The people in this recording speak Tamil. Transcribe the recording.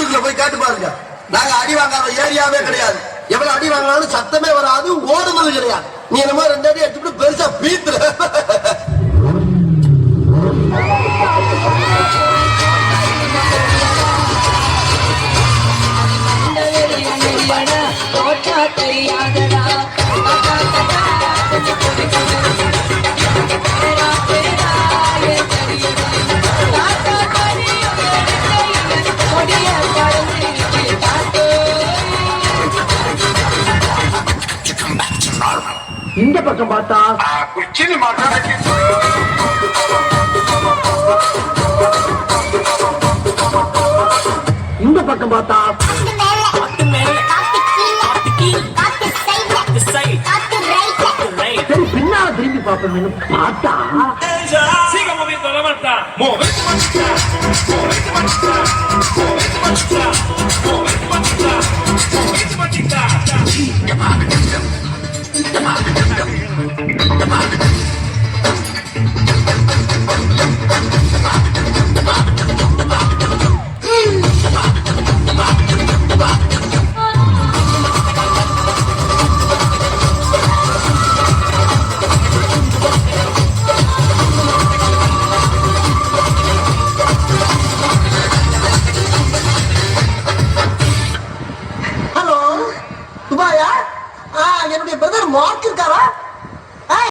ஆஸ்பத்திரியில போய் கேட்டு பாருங்க. நாங்க அடி வாங்காத ஏரியாவே கிடையாது. எவ்வளவு அடி வாங்கினாலும் சத்தமே வராது, ஓடுனது கிடையாது. நீ என்னமோ 2 அடி எடுத்துட்டு பெருசா பீத்துல இந்த பக்கம் பார்த்தா குச்சின்னு மாட்டாங்க. இந்த பக்கம் பார்த்தா சரி பின்னால திரும்பி பார்ப்போம். பார்த்தா siga moviendo la manta, movete manita, movete manita, movete manita, movete manita, movete manita.